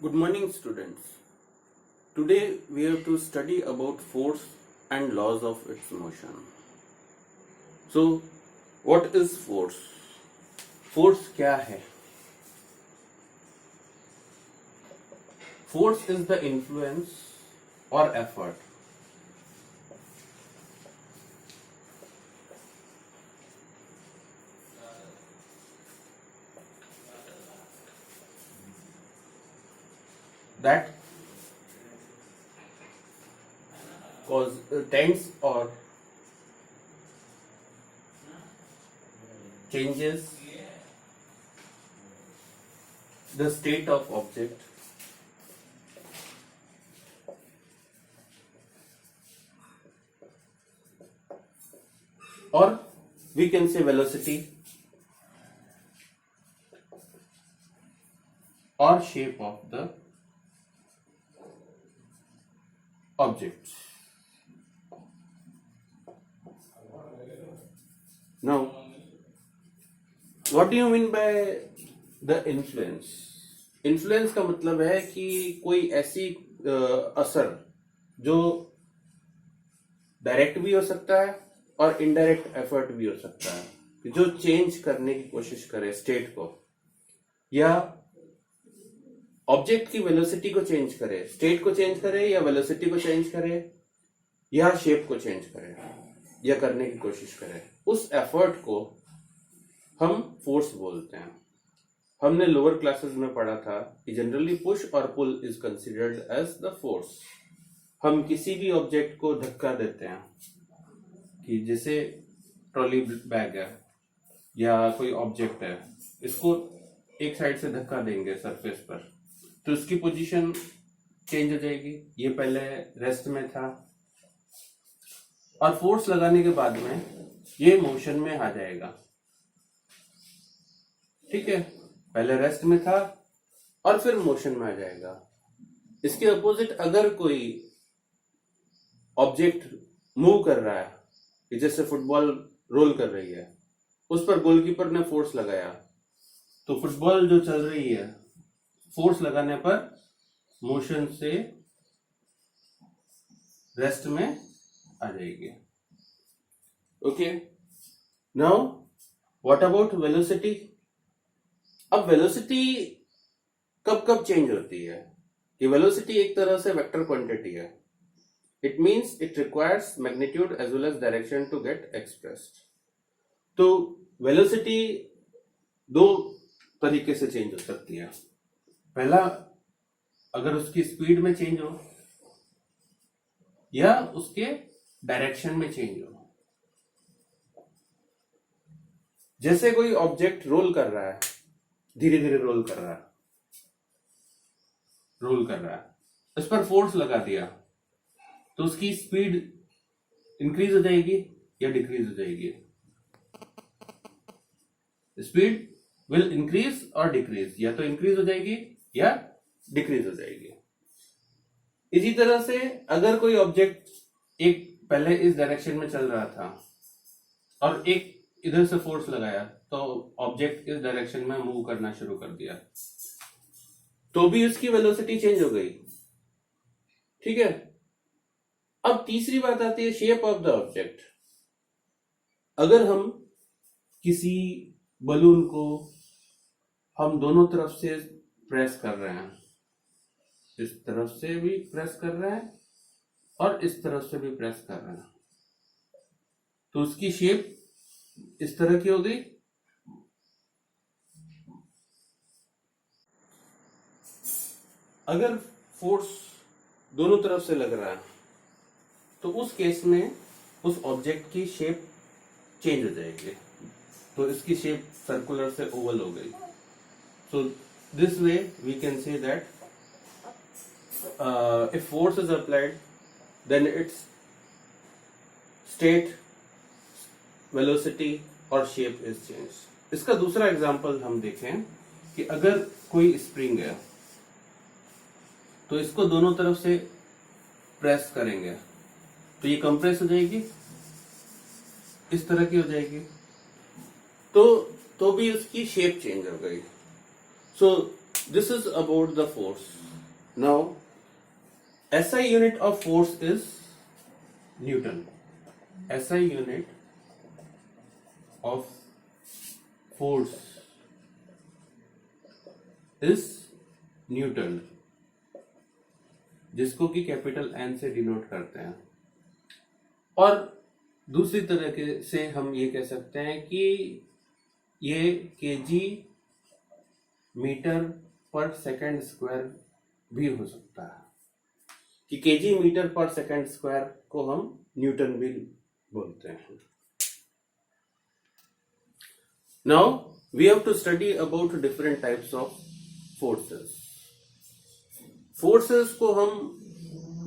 Good morning, students. Today we have to study about force and laws of its motion. So, what is force? Force क्या है? Force is the influence or effort that tends or changes the state of object or we can say velocity or shape of the object. Now, what do you mean by the influence? Influence का मतलब है कि कोई ऐसी असर जो direct भी हो सकता है और इनडायरेक्ट एफर्ट भी हो सकता है, जो चेंज करने की कोशिश करे स्टेट को, या ऑब्जेक्ट की वेलोसिटी को चेंज करे, स्टेट को चेंज करे, या वेलोसिटी को चेंज करे, या शेप को चेंज करे, या करने की कोशिश करे, उस एफर्ट को हम फोर्स बोलते हैं. हमने लोअर क्लासेस में पढ़ा था कि जनरली पुश और pull is considered as the force. हम किसी भी ऑब्जेक्ट को धक्का देते हैं, कि जैसे ट्रॉली बैग है या कोई ऑब्जेक्ट है, इसको एक साइड से धक्का देंगे सरफेस पर, तो इसकी पोजीशन चेंज हो जाएगी. ये पहले रेस्ट में था और फोर्स लगाने के बाद में ये मोशन में आ जाएगा. ठीक है, पहले रेस्ट में था और फिर मोशन में आ जाएगा. इसके अपोजिट अगर कोई ऑब्जेक्ट मूव कर रहा है, जैसे फुटबॉल रोल कर रही है, उस पर गोलकीपर ने फोर्स लगाया, तो फुटबॉल जो चल रही है फोर्स लगाने पर मोशन से रेस्ट में आ जाएगी. Okay, now what about velocity? अब वेलोसिटी कब कब चेंज होती है? कि वेलोसिटी एक तरह से वेक्टर क्वांटिटी है. It means it requires magnitude as well as direction to get expressed. तो वेलोसिटी दो तरीके से चेंज हो सकती है. पहला, अगर उसकी स्पीड में चेंज हो या उसके डायरेक्शन में चेंज हो. जैसे कोई ऑब्जेक्ट रोल कर रहा है, धीरे धीरे रोल कर रहा है, इस पर फोर्स लगा दिया, तो उसकी स्पीड इंक्रीज हो जाएगी या डिक्रीज हो जाएगी? स्पीड विल इंक्रीज और डिक्रीज, या तो इंक्रीज हो जाएगी या डिक्रीज हो जाएगी. इसी तरह से अगर कोई ऑब्जेक्ट एक पहले इस डायरेक्शन में चल रहा था और एक इधर से फोर्स लगाया, तो ऑब्जेक्ट इस डायरेक्शन में मूव करना शुरू कर दिया, तो भी उसकी वेलोसिटी चेंज हो गई. ठीक है. अब तीसरी बात आती है शेप ऑफ द ऑब्जेक्ट. अगर हम किसी बलून को हम दोनों तरफ से प्रेस कर रहे हैं, इस तरफ से भी प्रेस कर रहे हैं और इस तरफ से भी प्रेस कर रहे हैं, तो उसकी शेप इस तरह की हो गई. अगर फोर्स दोनों तरफ से लग रहा है, तो उस केस में उस ऑब्जेक्ट की शेप चेंज हो जाएगी. तो इसकी शेप सर्कुलर से ओवल हो गई. So this way we can say that if force is applied, then its state, velocity और शेप इज चेंज. इसका दूसरा एग्जांपल हम देखें कि अगर कोई स्प्रिंग है, तो इसको दोनों तरफ से प्रेस करेंगे, तो ये कंप्रेस हो जाएगी, इस तरह की हो जाएगी, तो भी उसकी शेप चेंज हो गई. So this is about the force. Now, SI unit of force is Newton. SI unit of force is Newton, जिसको कि कैपिटल एन से डिनोट करते हैं। और दूसरी तरह से हम ये कह सकते हैं कि ये kg meter per second square भी हो सकता है, कि kg meter per second square को हम न्यूटन भी बोलते हैं। Now we have to study about different types of forces. Forces को हम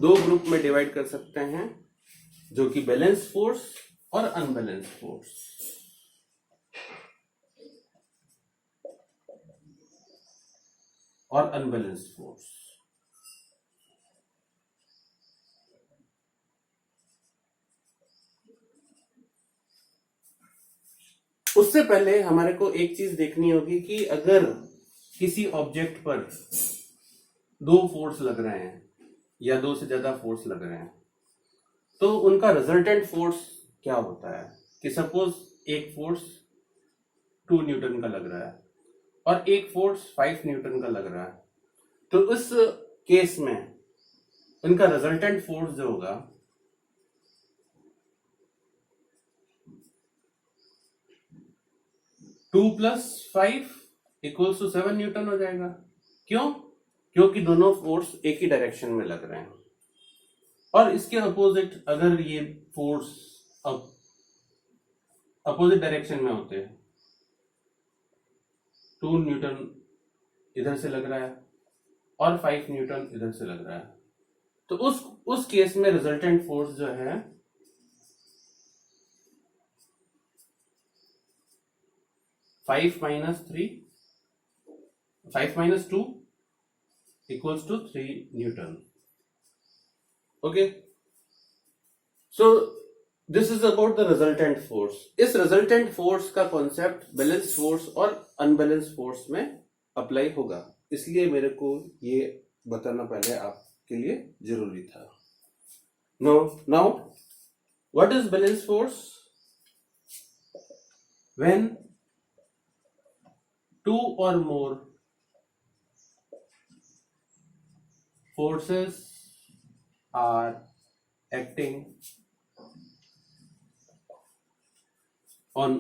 दो ग्रुप में डिवाइड कर सकते हैं, जो कि बैलेंस फोर्स और अनबैलेंस फोर्स। और अनबैलेंस फोर्स। उससे पहले हमारे को एक चीज देखनी होगी कि अगर किसी ऑब्जेक्ट पर दो फोर्स लग रहे हैं या दो से ज्यादा फोर्स लग रहे हैं, तो उनका रिजल्टेंट फोर्स क्या होता है। कि सपोज एक फोर्स 2 न्यूटन का लग रहा है और एक फोर्स 5 न्यूटन का लग रहा है, तो इस केस में उनका रिजल्टेंट फोर्स जो होगा 2 + 5 = 7 न्यूटन हो जाएगा। क्यों? क्योंकि दोनों फोर्स एक ही डायरेक्शन में लग रहे हैं। और इसके अपोजिट अगर ये फोर्स अपोजिट डायरेक्शन में होते हैं, 2 न्यूटन इधर से लग रहा है और 5 न्यूटन इधर से लग रहा है, तो उस केस में रिजल्टेंट फोर्स जो है 5 - 2 = 3 Newton. Okay, so this is about the resultant force. इस रिजल्टेंट फोर्स का कॉन्सेप्ट बैलेंस फोर्स और अनबैलेंस फोर्स में अप्लाई होगा, इसलिए मेरे को ये बताना पहले आपके लिए जरूरी था। Now what is balance force? When 2 or more forces are acting on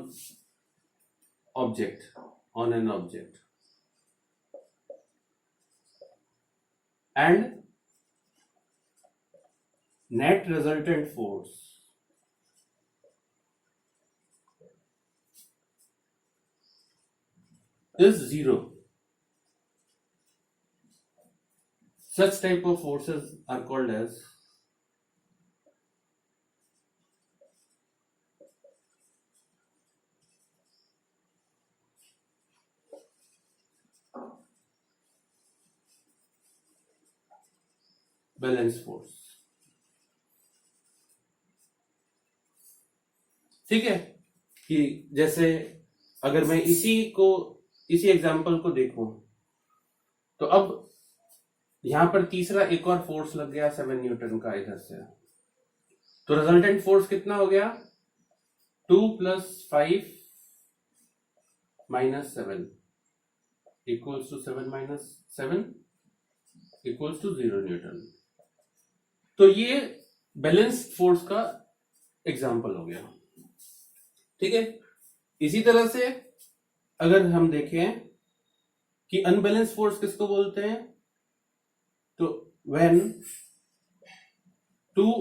an object, and net resultant force is 0. Such type of forces are called as balance force. ठीक है, कि जैसे अगर मैं इसी एग्जांपल को देखूं, तो अब यहां पर तीसरा एक और फोर्स लग गया 7 न्यूटन का इधर से, तो रिजल्टेंट फोर्स कितना हो गया? 2 + 5 - 7 = 7 - 7 = 0 न्यूटन। तो ये बैलेंस्ड फोर्स का एग्जाम्पल हो गया। ठीक है, इसी तरह से अगर हम देखें कि अनबैलेंस फोर्स किसको बोलते हैं, तो when 2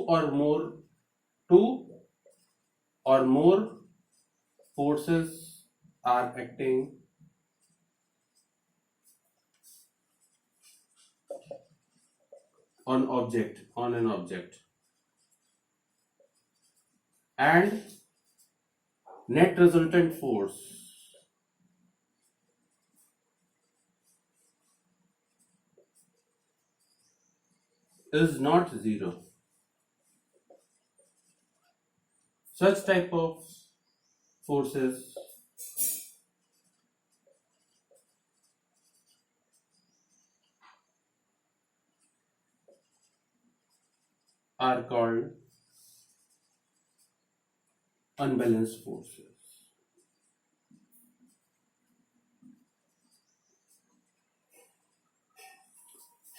or more forces are acting on an object, and net resultant force is not 0. Such type of forces are called unbalanced forces.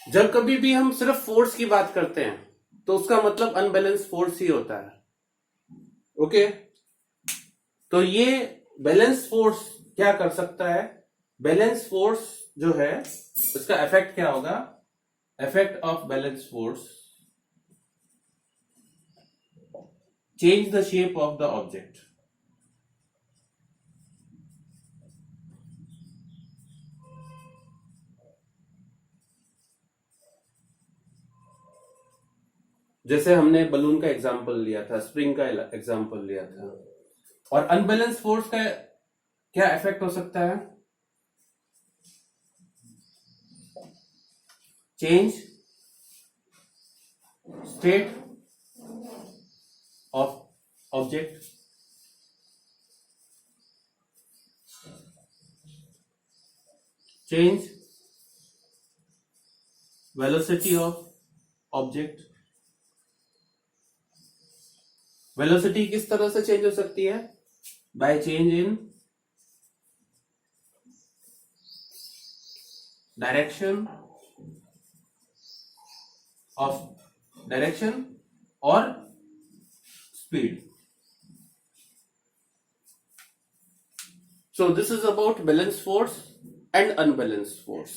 जब कभी भी हम सिर्फ फोर्स की बात करते हैं तो उसका मतलब अनबैलेंस फोर्स ही होता है. ओके, तो ये बैलेंस फोर्स क्या कर सकता है? बैलेंस फोर्स जो है उसका इफेक्ट क्या होगा? Effect of balance force change the shape of the object. जैसे हमने बलून का एग्जांपल लिया था, स्प्रिंग का एग्जांपल लिया था. और अनबैलेंस फोर्स का क्या इफेक्ट हो सकता है? Change state of object, change velocity of object. Velocity किस तरह से चेंज हो सकती है? बाय चेंज इन डायरेक्शन और speed. So this is about balanced force and unbalanced force.